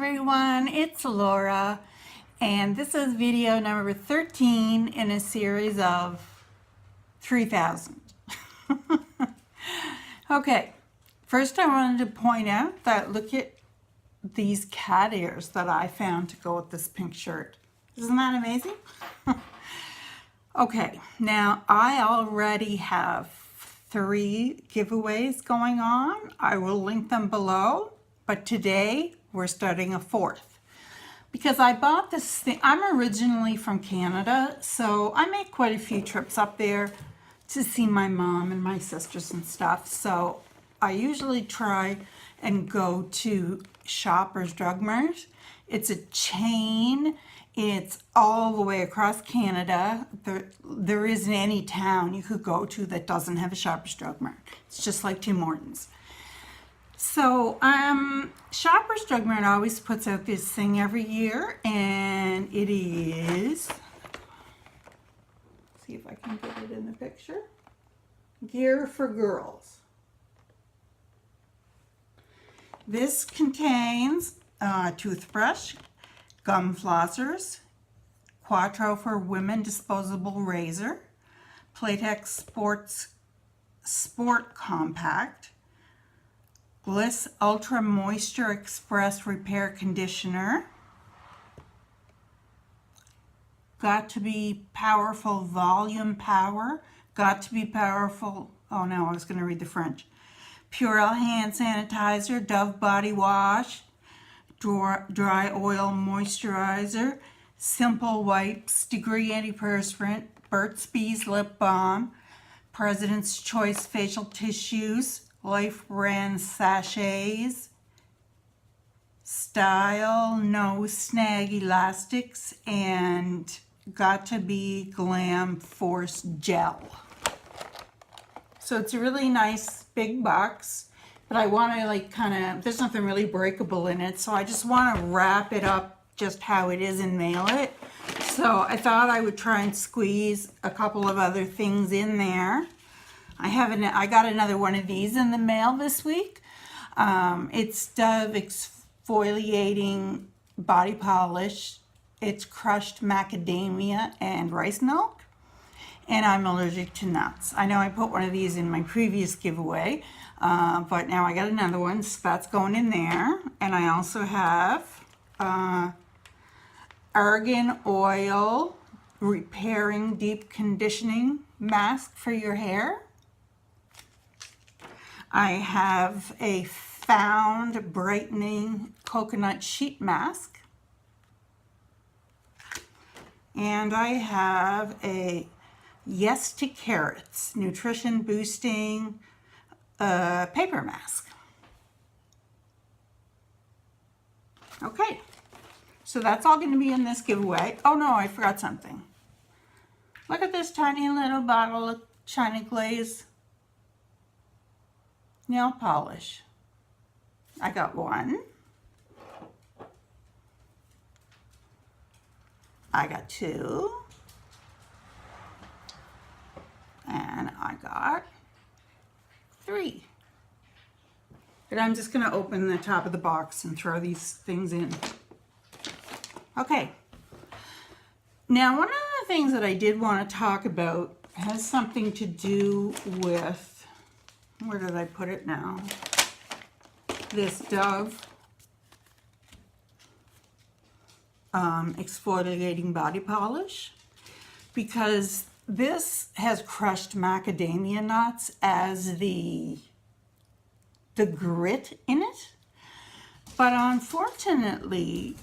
everyone, it's Laura, and this is video number 13 in a series of 3,000. Okay, first I wanted to point out that look at these cat ears that I found to go with this pink shirt. Isn't that amazing? Okay, now I already have 3 giveaways going on. I will link them below, but today we're starting a 4th because I bought this thing. I'm originally from Canada, so I make quite a few trips up there to see my mom and my sisters and stuff. So I usually try and go to Shoppers Drug Mart. It's a chain. It's all the way across Canada. There isn't any town you could go to that doesn't have a Shoppers Drug Mart. It's just like Tim Hortons. So Shoppers Drug Mart always puts out this thing every year, and it is, see if I can get it in the picture, Gear for Girls. This contains a toothbrush, gum flossers, Quattro for Women disposable razor, Playtex Sport Compact, Bliss Ultra Moisture Express Repair Conditioner, Got to Be Powerful Volume Power, Got to Be Powerful, oh no, I was going to read the French, Purell Hand Sanitizer, Dove Body Wash, Dry Oil Moisturizer, Simple Wipes, Degree Antiperspirant, Burt's Bees Lip Balm, President's Choice Facial Tissues, Life Brand Sachets, Style No Snag Elastics, and Got to Be Glam Force Gel. So it's a really nice big box, but I want to like kind of, there's nothing really breakable in it, so I just want to wrap it up just how it is and mail it. So I thought I would try and squeeze a couple of other things in there. I got another one of these in the mail this week. It's Dove exfoliating body polish. It's crushed macadamia and rice milk, and I'm allergic to nuts. I know I put one of these in my previous giveaway, but now I got another one, so that's going in there. And I also have argan oil repairing deep conditioning mask for your hair. I have a Found brightening coconut sheet mask, and I have a Yes to Carrots nutrition boosting paper mask. Okay, so that's all going to be in this giveaway. Oh no, I forgot something. Look at this tiny little bottle of China Glaze nail polish. I got one. I got 2. And I got 3. But I'm just going to open the top of the box and throw these things in. Okay. Now, one of the things that I did want to talk about has something to do with, where did I put it now? This Dove exfoliating body polish, because this has crushed macadamia nuts as the grit in it. But unfortunately,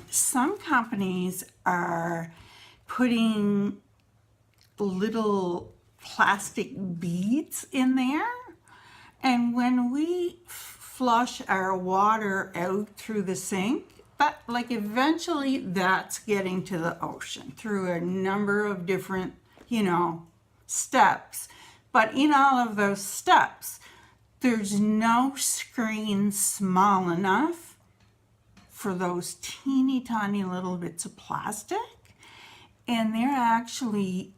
some companies are putting little plastic beads in there. And when we flush our water out through the sink, but like eventually that's getting to the ocean through a number of different, steps. But in all of those steps, there's no screen small enough for those teeny tiny little bits of plastic. And they're actually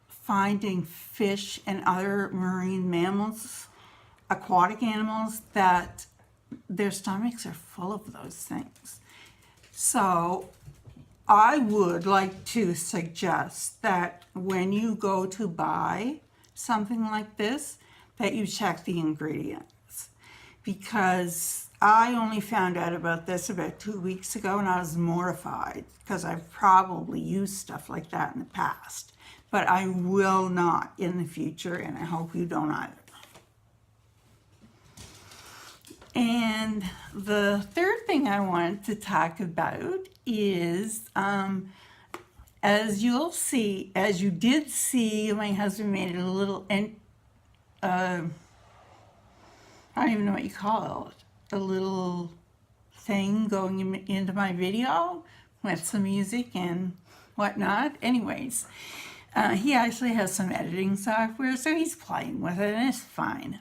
finding fish and other marine mammals, aquatic animals, that their stomachs are full of those things. So I would like to suggest that when you go to buy something like this, that you check the ingredients, because I only found out about this about 2 weeks ago and I was mortified because I've probably used stuff like that in the past, but I will not in the future, and I hope you don't either. And the third thing I wanted to talk about is, as you'll see, as you did see, my husband made a little, I don't even know what you call it, a little thing going into my video with some music and whatnot. Anyways, he actually has some editing software, so he's playing with it and it's fine.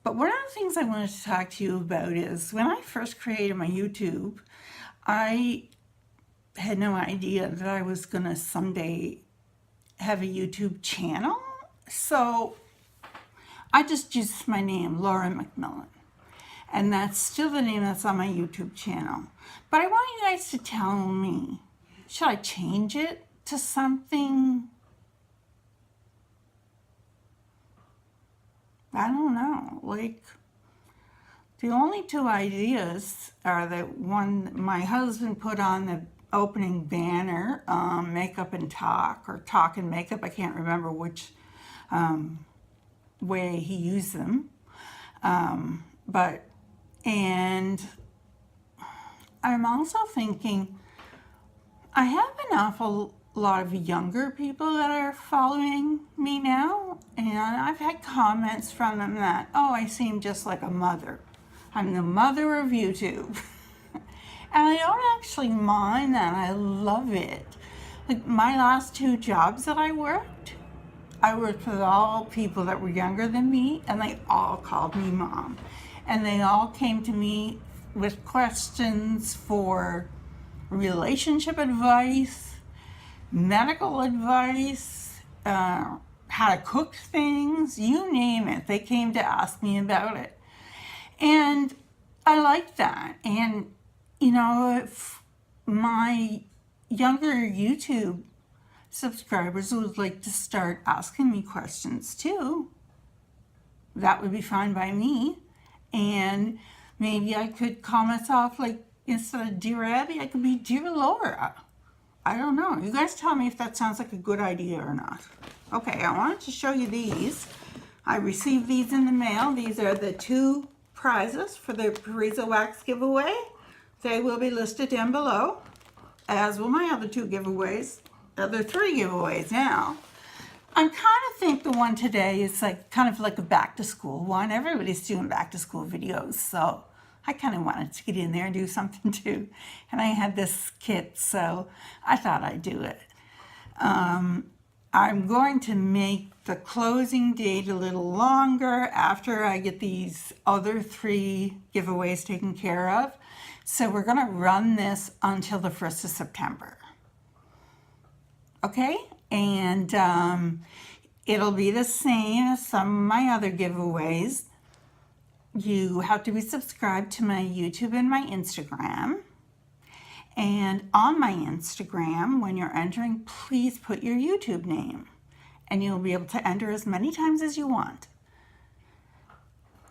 But one of the things I wanted to talk to you about is when I first created my YouTube, I had no idea that I was going to someday have a YouTube channel. So I just used my name, Laura MacMillan. And that's still the name that's on my YouTube channel. But I want you guys to tell me, should I change it to something? I don't know. Like, the only two ideas are that one my husband put on the opening banner, Makeup and Talk, or Talk and Makeup. I can't remember which way he used them. And I'm also thinking, I have an awful lot of younger people that are following me now, and I've had comments from them that, oh, I seem just like a mother. I'm the mother of YouTube. And I don't actually mind that. I love it. Like my last 2 jobs that I worked with all people that were younger than me, and they all called me mom. And they all came to me with questions for relationship advice, medical advice, how to cook things, you name it. They came to ask me about it. And I like that. And, you know, if my younger YouTube subscribers would like to start asking me questions too, that would be fine by me. And maybe I could call myself, like, instead of Dear Abby, I could be Dear Laura. I don't know. You guys tell me if that sounds like a good idea or not. Okay, I wanted to show you these. I received these in the mail. These are the 2 prizes for the Parizo Wax giveaway. They will be listed down below, as will my other 2 giveaways, other 3 giveaways now. I kind of think the one today is like kind of like a back to school one. Everybody's doing back to school videos, so I kind of wanted to get in there and do something too. And I had this kit, so I thought I'd do it. I'm going to make the closing date a little longer after I get these other 3 giveaways taken care of. So we're going to run this until the 1st of September. Okay? And it'll be the same as some of my other giveaways. You have to be subscribed to my YouTube and my Instagram. And on my Instagram, when you're entering, please put your YouTube name. And you'll be able to enter as many times as you want.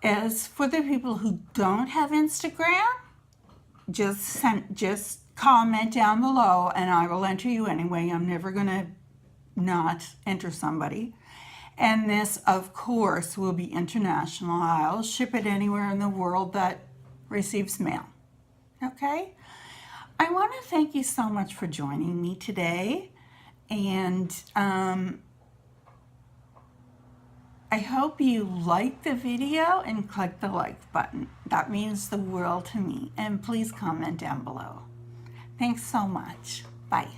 As for the people who don't have Instagram, just comment down below and I will enter you anyway. I'm never going to not enter somebody. And this, of course, will be international. I'll ship it anywhere in the world that receives mail. Okay? I want to thank you so much for joining me today. And I hope you like the video and click the like button. That means the world to me. And please comment down below. Thanks so much. Bye.